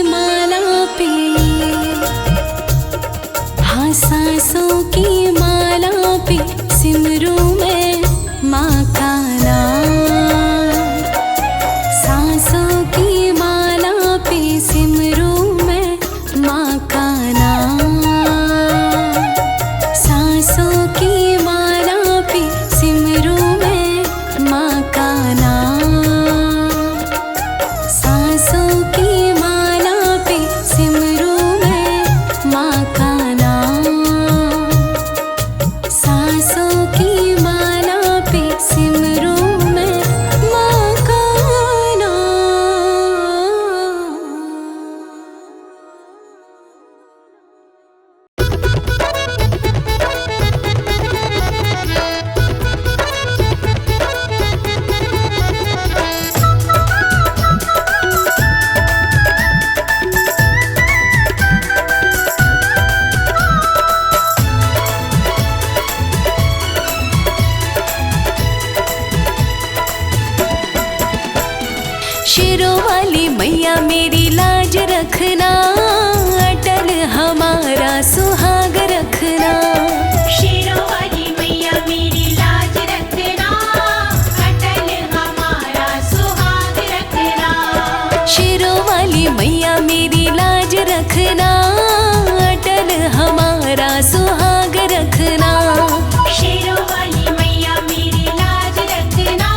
माला पे, हाँ सांसों की माला पे सिमरूं मैं माँ का नाम। सांसों की माला पे सिमरूं मैं माँ का नाम। सांसों की माला पे सिमरूं मैं माँ का नाम। सांसों की माला पे सिमरूं मैं माँ का नाम। सांसों की माला पे सिमरूं मैं माँ का नाम। शेरों वाली मैया मेरी लाज रखना, अटल हमारा सुहाग रखना। शेरों वाली मैया मेरी लाज रखना, अटल हमारा सुहाग रखना। शेरों वाली मैया मेरी लाज रखना, अटल हमारा सुहाग रखना। शेरों वाली मैया मेरी लाज रखना,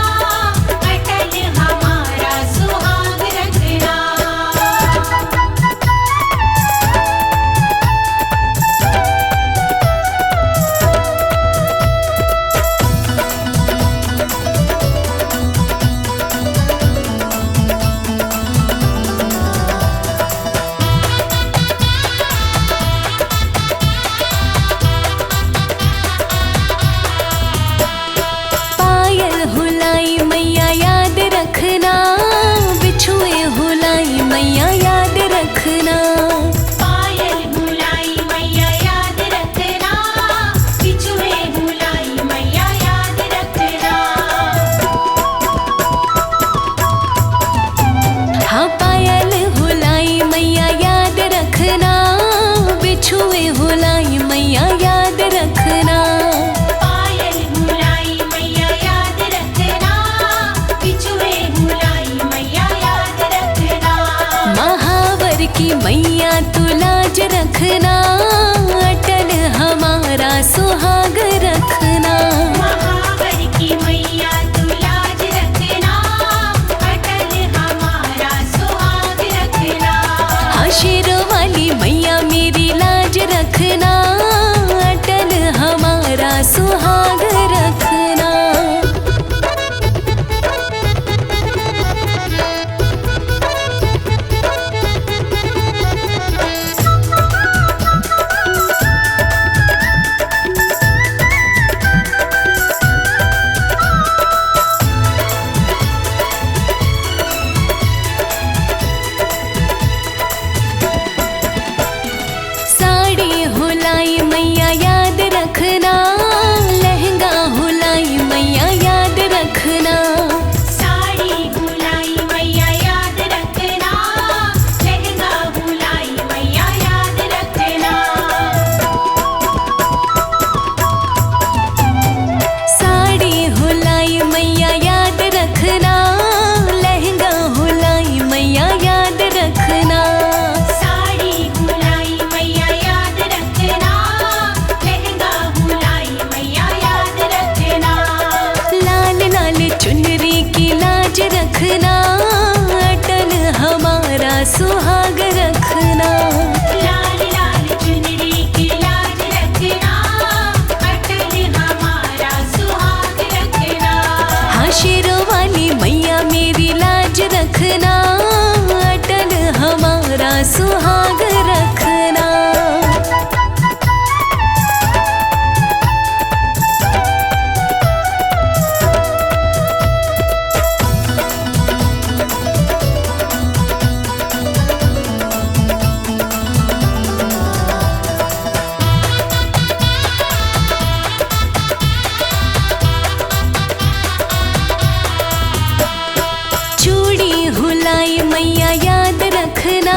अटल हमारा सुहाग रखना। पायल हुलाई मैया याद रखना, बिछुए हुलाई मैया याद रखना। पायल भुलाई मैया याद रखना, बिछुए भुलाई मैया याद रखना। हाँ पायल हुलाई मैया याद रखना, बिछुए हुलाई मैया याद रखना। पायल भुलाई मैया याद रखना, बिछुए भुलाई मैया याद रखना। महावर की मैया तू लाज रखना, अटल हमारा सुहाग रखना। महावर की मैया तू लाज रखना, अटल हमारा सुहाग रखना। हाँ शेरों वाली मैया मेरी लाज रखना, अटल हमारा सुहाग रखना। साड़ी हुलाई मैया याद रखना, लहंगा हुलाई मैया याद रखना। साड़ी भुलाई मैया याद रखना, लहंगा भुलाई मैया याद रखना। साड़ी हुलाई मैया याद रखना, लहंगा हुलाई मैया याद रखना। साड़ी भुलाई मैया याद रखना, लहंगा भुलाई मैया याद रखना। लाल लाल चुनरी की लाज रखना, अटल हमारा सुहाग रखना। लाल लाल चुनरी की लाज रखना, अटल हमारा सुहाग रखना। हाँ शेरों वाली मैया मेरी लाज रखना, अटल हमारा सुहाग रखना। चूड़ी हुलाई मैया याद रखना,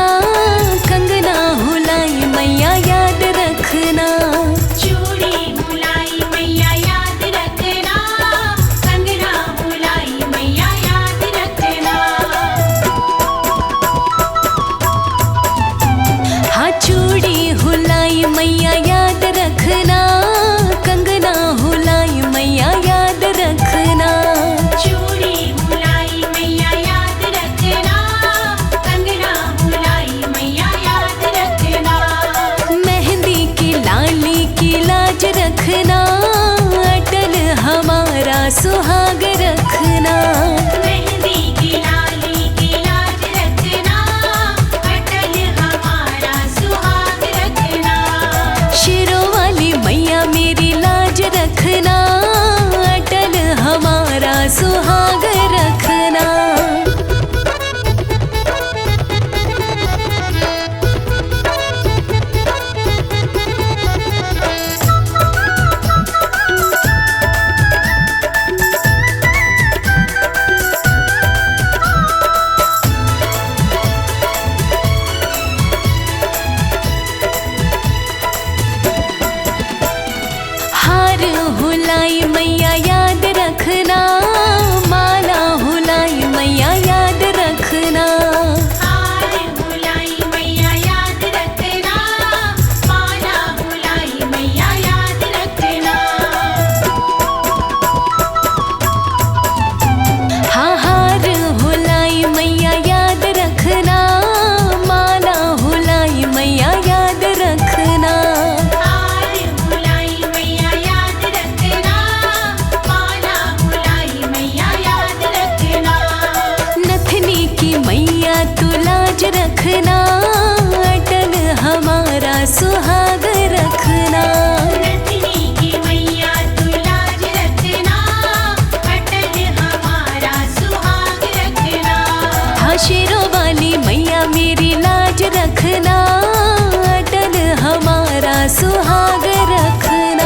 सुहाग रखना। मेहंदी की लाली की लाज रखना, अटल हमारा सुहाग रखना। शेरों वाली मैया मेरी लाज रखना, अटल हमारा सुहाग रखना। हार हुलाई मैया याद रखना, माला हुलाई मैया याद रखना। हार हुलाई मैया याद रखना, माला हुलाई मैया याद रखना। हाँ हार हुलाई मैया याद रखना, माला हुलाई मैया याद रखना। हार हुलाई मैया याद रखना, माला हुलाई मैया याद रखना। नथनी की मैया तू लाज रखना, अटल हमारा सुहाग रखना। नथनी की मैया तू लाज रखना, अटल हमारा सुहाग रखना। हाँ शेरों वाली मैया मेरी लाज रखना, अटल हमारा सुहाग रखना।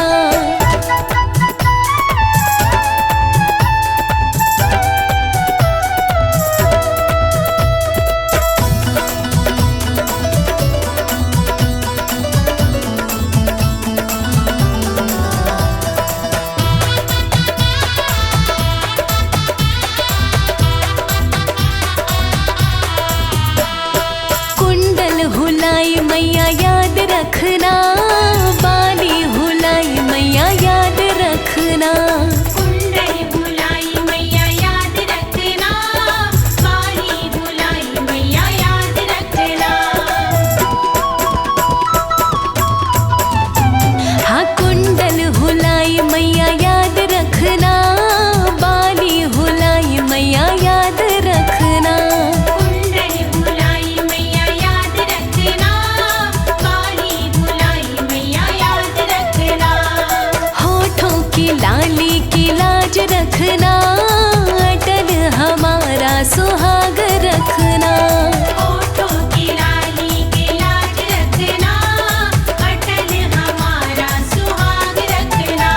कुंडल हुलाई मैया याद रखना, बाली हुलाई मैया याद रखना। कुंडल हुलाई मैया याद रखना, बाली हुलाई मैया याद रखना। हाँ कुंडल हुलाई मैया याद रखना, बाली हुलाई मैया याद रखना। कुंडल हुलाई मैया याद रखना, बाली हुलाई मैया याद रखना। होठों की लाली की लाज रखना, अटल हमारा सुहाग रखना। होठों की लाली की लाज रखना, अटल हमारा सुहाग रखना।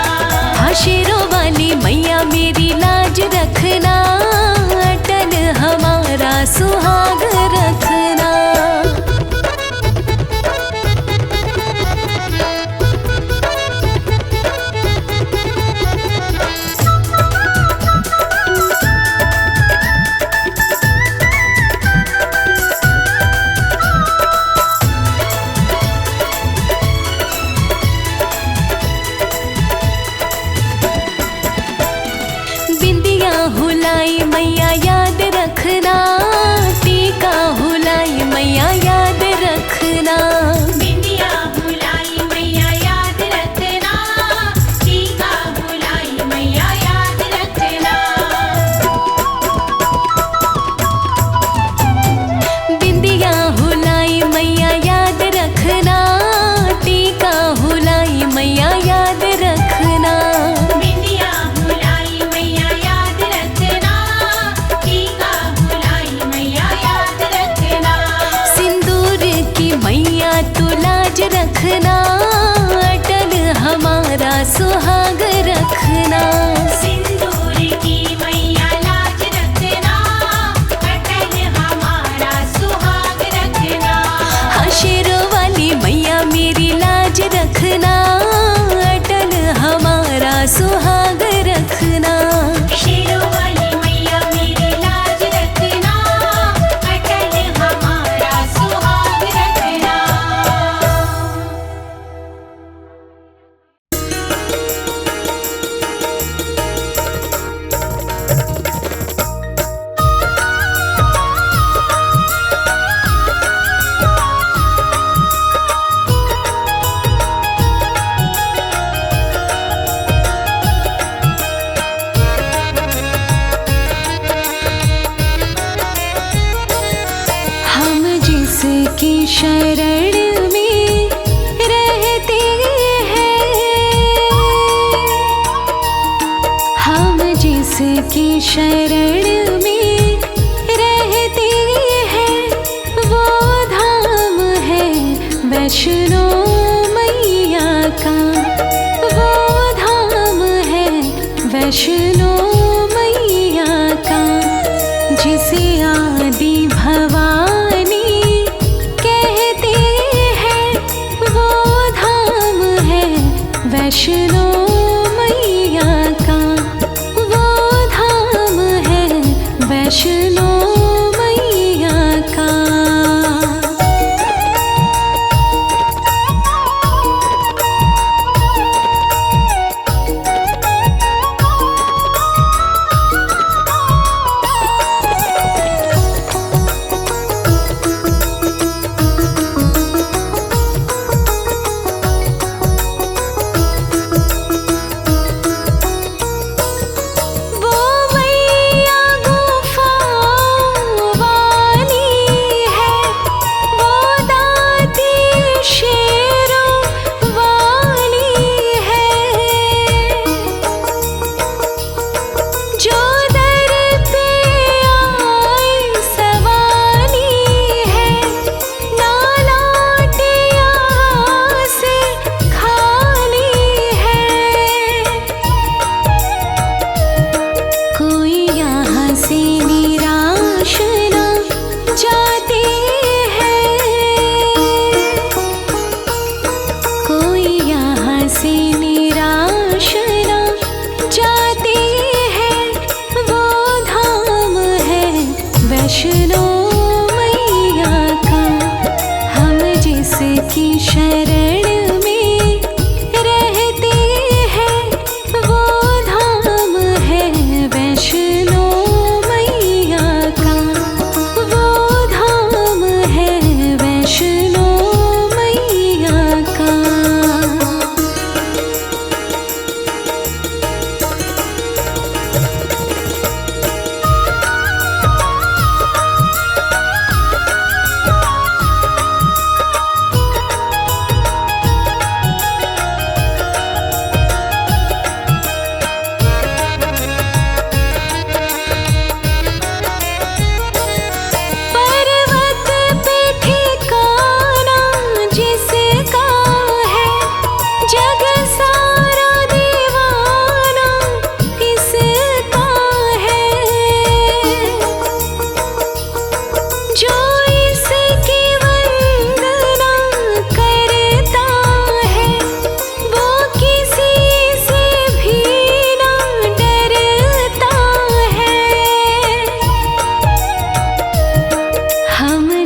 हाँ शेरों वाली मैया मेरी लाज रखना, अटल हमारा सुहाग रखना। बिंदिया हुलाई मैया याद रखना, टीका हुलाई मैया याद रखना। बिंदिया हुलाई मैया याद रखना, टीका हुलाई मैया याद रखना। बिंदिया हुलाई मैया याद रखना, टीका हुलाई मैया याद रखना। बिंदिया हुलाई मैया याद रखना, टीका हुलाई मैया याद रखना। सिंदूर की मैया तू लाज रखना, अटल हमारा सुहाग रखना। सिंदूर की मैया लाज रखना, अटल हमारा सुहाग रखना। हाँ शेरों वाली मैया मेरी लाज रखना, अटल हमारा सुहाग रखना। शेरों वाली मैया मेरी लाज रखना, अटल हमारा सुहाग रखना। शरण में रहते हैं, हम जिसकी शरण में रहते हैं वो धाम है वैष्णो मैया का, वो धाम है वैष्णो मैया का। जिसे आदि भवानी कहते हैं वो धाम है वैष्णो मैया का, वो धाम है वैष्णो मैया का। वैष्णो मैया का, हम जिसकी शरण में रहते हैं वो धाम है वैष्णो मैया का, वो धाम है वैष्णो मैया का।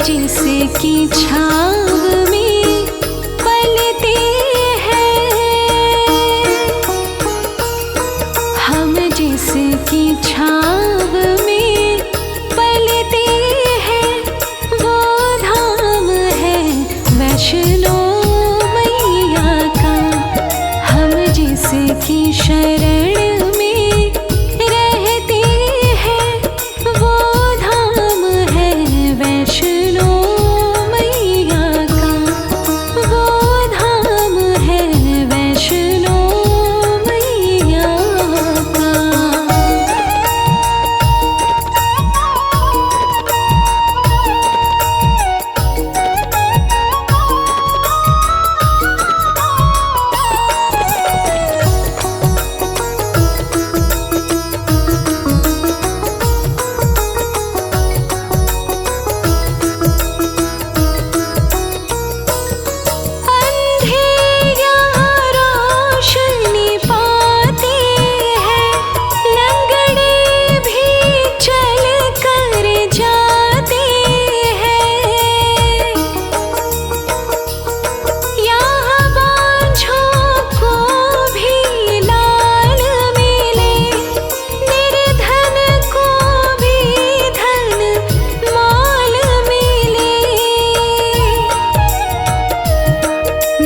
जिसकी छाँव में पलते हैं, हम जिसकी छाँव में पलते हैं वो धाम है वैष्णो मैया का, हम जिसकी शरण में रहते हैं वो धाम है वैष्णो मैया का, वो धाम है वैष्णो मैया का।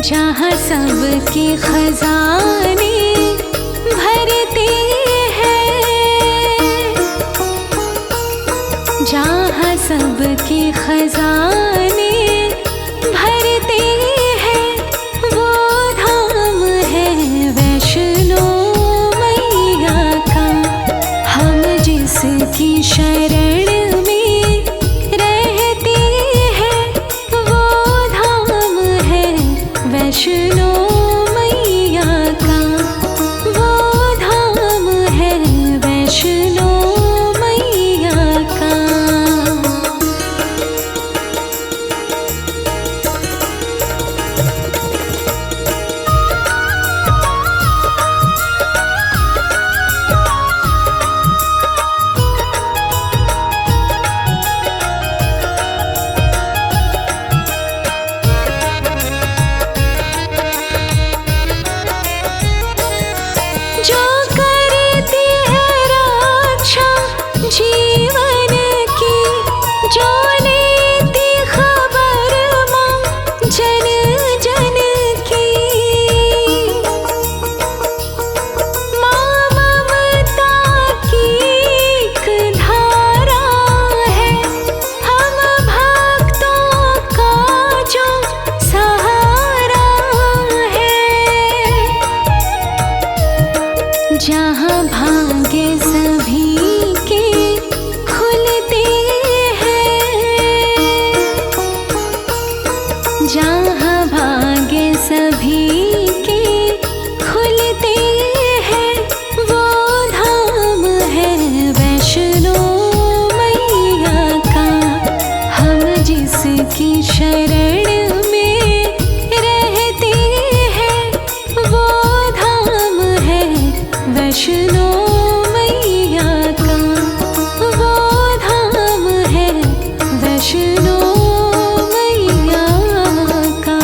जहाँ सबके खजाने भरते हैं, जहाँ सबके खजाने वैष्णो मैया का वो धाम है वैष्णो मैया का। जो करती है रक्षा जीवन की, जो लेती खबर माँ जन जन की। माँ ममता की एक धारा है, हम भक्तों का जो सहारा है। जहाँ भाग्य सभी के खुलते हैं, जहाँ भाग्य सभी के खुलते हैं, वो धाम है वैष्णो मैया का। हम जिसकी शरण में रहते हैं, वो धाम है वैष्णो मैया का। वो धाम है वैष्णो मैया का।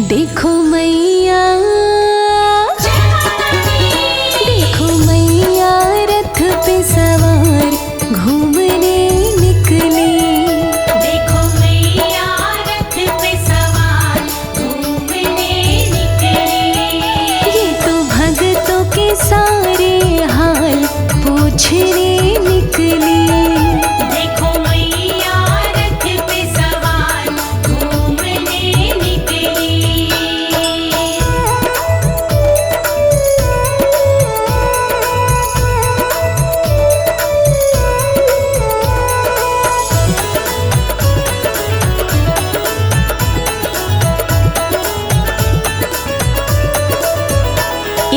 देखो मैया, देखो मैया रथ पे सवार घूमने निकले। देखो मैया रथ पे सवार घूमने निकले। ये तो भक्तों के सारे हाल पूछने निकले। देखो मैया रथ पे सवार घूमने निकली।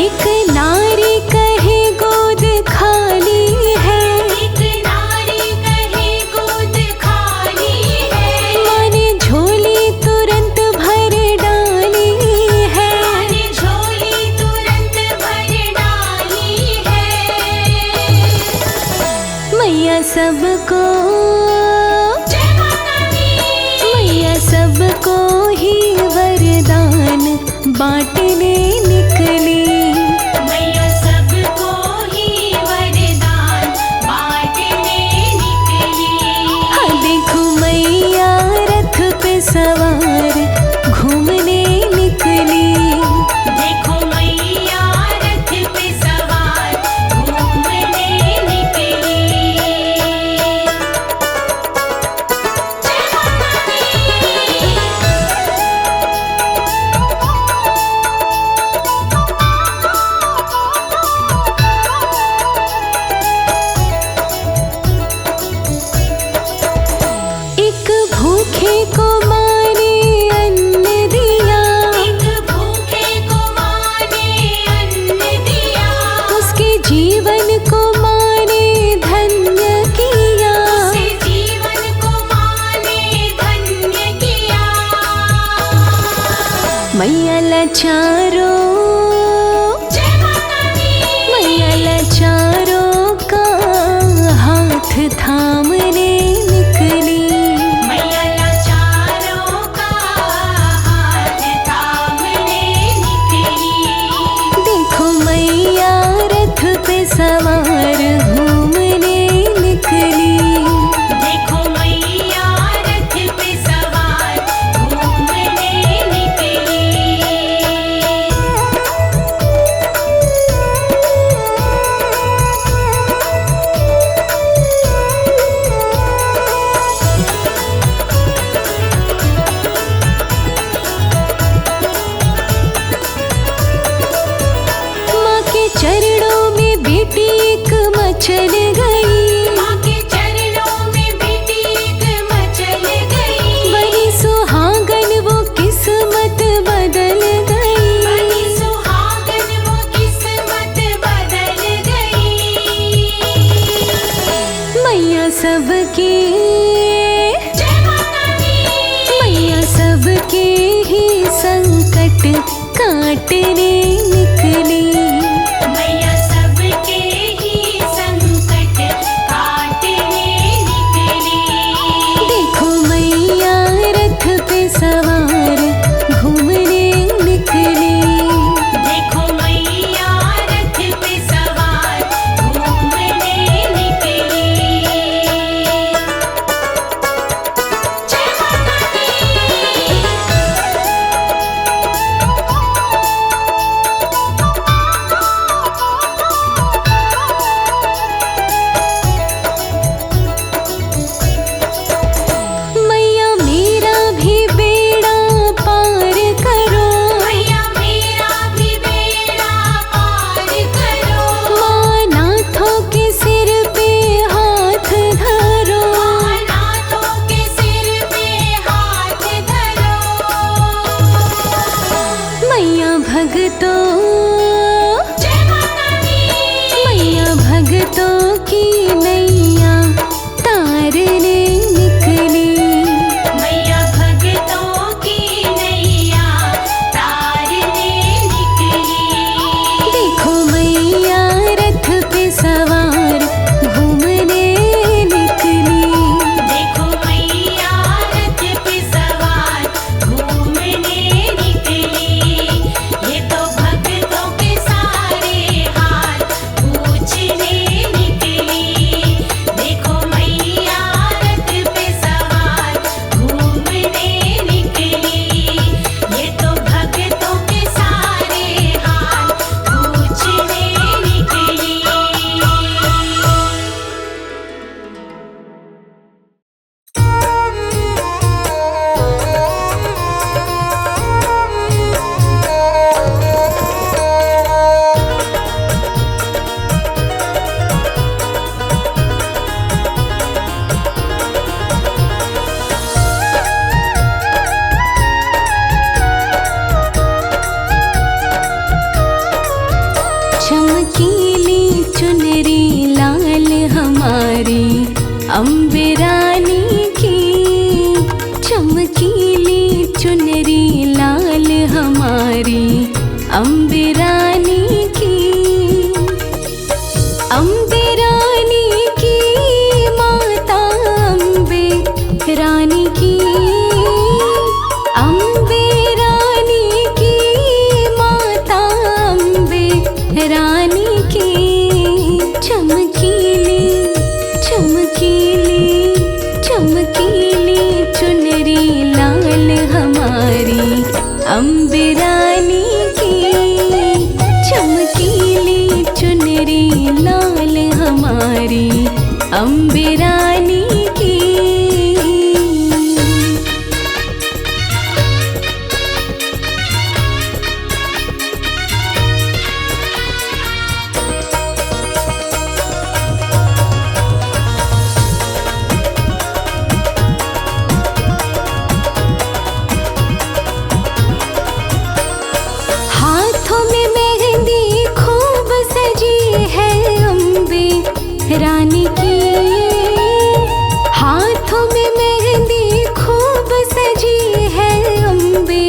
एक नारी कहे गोद खाली है, एक नारी कहे गोद खाली है। माने झोली तुरंत भर डाली है। माने झोली तुरंत भर डाली है। मैया सबको, जय माता दी। मैया सबको ही वरदान बांटने निकली। मैया सबको ही वरदान बांटने निकली। हाँ देखो मैया रथ पे सवार घूमने निकली। देखो मैया रथ पे सवार घूमने निकली। जय माता दी। एक भूखे को माने अन्न दिया, एक भूखे को माने अन्न दिया। उसके जीवन को माने धन्य किया। उसे जीवन को माने धन्य किया। मैया लाचारों, जय माता दी। मैया लाचारों का हाथ थामने निकली। मैया लाचारों का हाथ थामने निकली। देखो मैया रथ पे सवार घूमने निकली। देखो मैया रथ पे सवार घूमने निकली। मचल गई, माँ के चरणों में भी टीक मचल गई। बड़ी सुहागन वो किस्मत बदल गई, बड़ी सुहागन वो किस्मत बदल गई। मैया सबके, जय माता दी। मैया सबके ही संकट काटने निकली, मैया सबके ही संकट काटने निकली। देखो मैया रथ पे सवार घूमने निकली, देखो मैया रथ पे सवार घूमने निकली। जय माता दी। मैया मेरा भी बेड़ा पार करो, मैया मेरा भी बेड़ा पार करो। माँ नाथों के सिर पे हाथ धरो, नाथों के सिर पे हाथ धरो। मैया भगतों, जय माता दी। मैया भगतों की नैया तारने निकली, मैया भगतों की नैया तारने निकली। देखो मैया रथ पे सवार घूमने निकली, देखो मैया रथ पे सवार घूमने निकली। ये तो भक्तों के सारे हाल पूछने निकली। देखो मैया रथ पे सवार घूमने निकली। ये तो भक्तों के सारे हाल पूछने निकली। चमकीली चुनरी लाल हमारी अम्बे रानी की, चमकीली चुनरी लाल हमारी अम्बे रानी की, अम्बे रानी की माता अम्बे रानी की, अम्बे रानी की माता अम्बे रानी की, चमकीली चमकीली चमकीली चुनरी लाल हमारी अम्बे रानी की, चमकीली चुनरी लाल हमारी अम्बे रानी की। हाथों में मेहंदी खूब सजी है अम्बे रानी की, हाथों में मेहंदी खूब सजी है अम्बे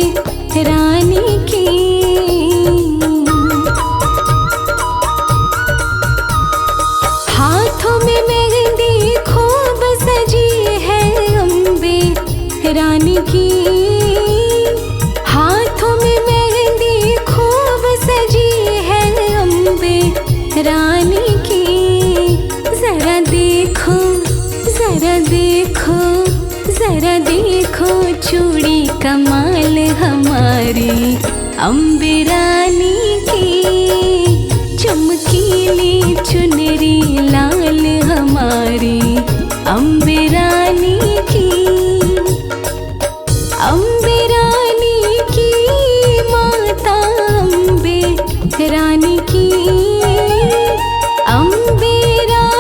रानी की, हाथों में मेहंदी खूब सजी है अम्बे रानी की, हाथों में मेहंदी खूब सजी है अम्बे रानी की। जरा देखो जरा देखो जरा देखो चूड़ी कमाल हमारी अम्बे रानी की, चमकीली चुनरी लाल हमारी अम्बे रानी की, अम्बे रानी की माता अम्बे रानी की, अम्बे रानी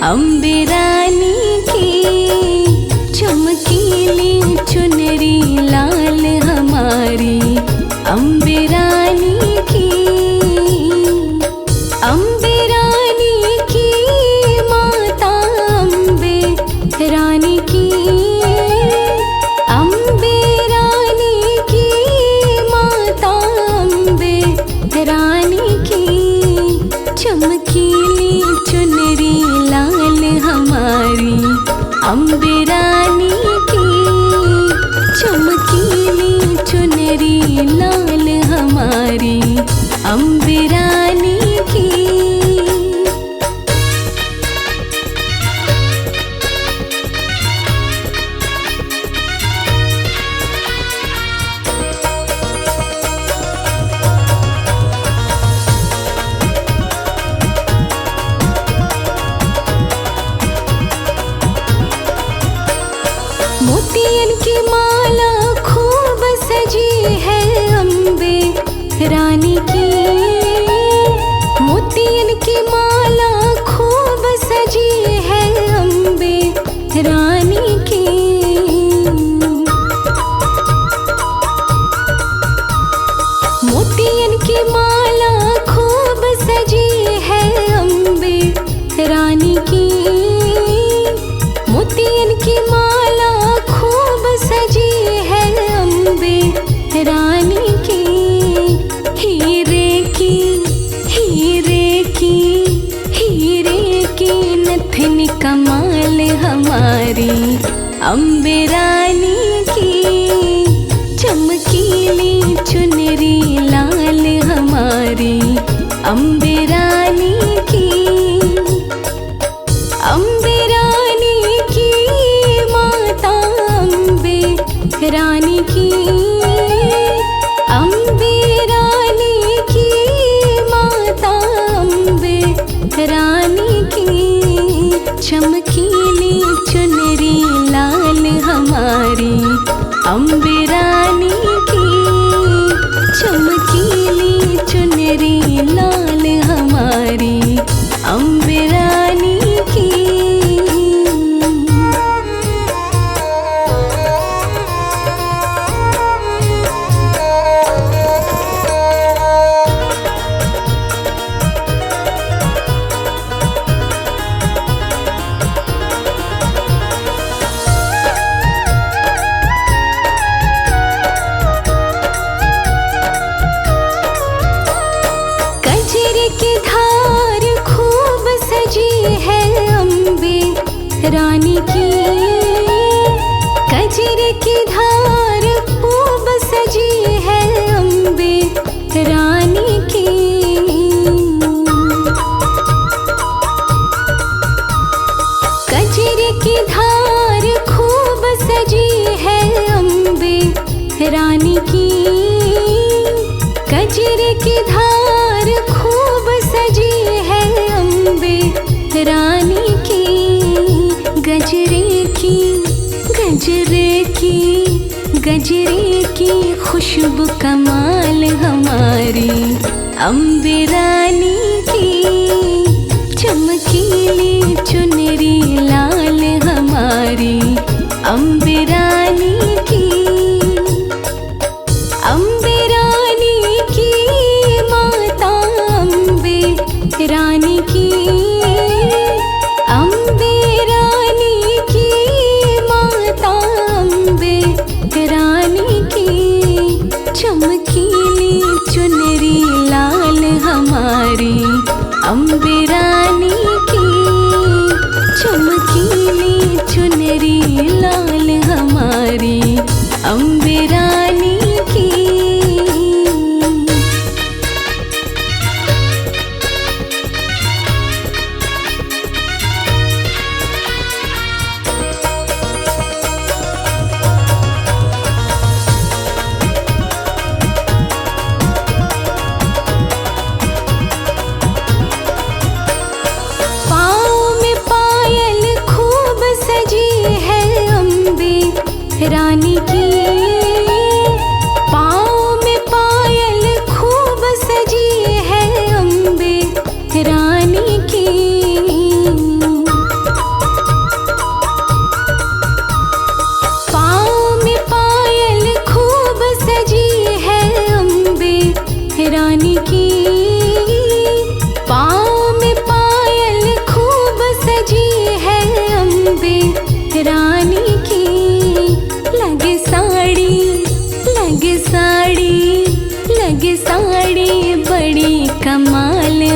अम्बे रानी की चमकीली चुनरी लाल हमारी, अम्बे रानी की, अम्बे रानी की माता अम्बे रानी की, अम्बे रानी की माता अम्बे रानी की, चमकीली चुनरी लाल हमारी, अम्बे रानी की, चमकीली चुनरी लाल हमारी, अम्बे रानी की। मोतियन की माला खूब सजी है अम्बे रानी की, मोतियन की माला खूब सजी है अम्बे रानी की, मोतियन की माला खूब सजी है अम्बे रानी की, मोतियन की माला खूब सजी है अम्बे रानी की, हीरे की, हीरे की, हीरे की नथन कमाल हमारी, अम्बे रानी की, चमकीली चुनरी लाल हमारी, अम्बे रानी की, अम्बे रानी की माता अम्बे रानी की, अम्बे रानी की माता अम्बे रानी की, चमकीली चुनरी लाल हमारी, अम्बे रानी की, चमकीली चुनरी लाल हमारी, अम्बे रानी की। कजरे की धार खूब सजी है अम्बे रानी की, कजरे की धार खूब सजी है अम्बे रानी की, कजरे की धार खूब सजी है अम्बे रानी की, कजरे की धार खूब सजी है अम्बे रानी की, गजरे की, गजरे की, गजरे की खुशबू कमाल हमारी, अम्बे रानी की, चमकीली चुनरी लाल हमारी, अम्बे रानी की, अम्बे रानी की माता अम्बे रानी की, अम्बे रानी की माता अम्बे रानी की, चमकीली चुनरी लाल हमारी, अम्बे रानी की, चमकीली चुनरी लाल हमारी, अम्बे रानी की।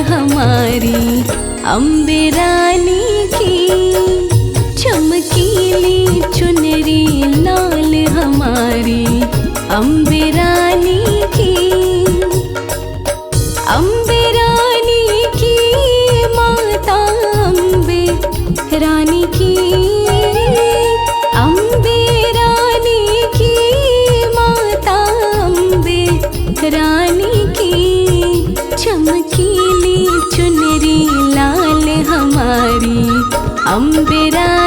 हमारी अम्बे रानी की। चमकीली चुनरी लाल हमारी अम्बे रानी की। अम्बे रानी की माता अम्बे रानी की। अम्बे रानी की माता अम्बे रानी की। चमकीली चुनरी लाल हमारी अम्बे रानी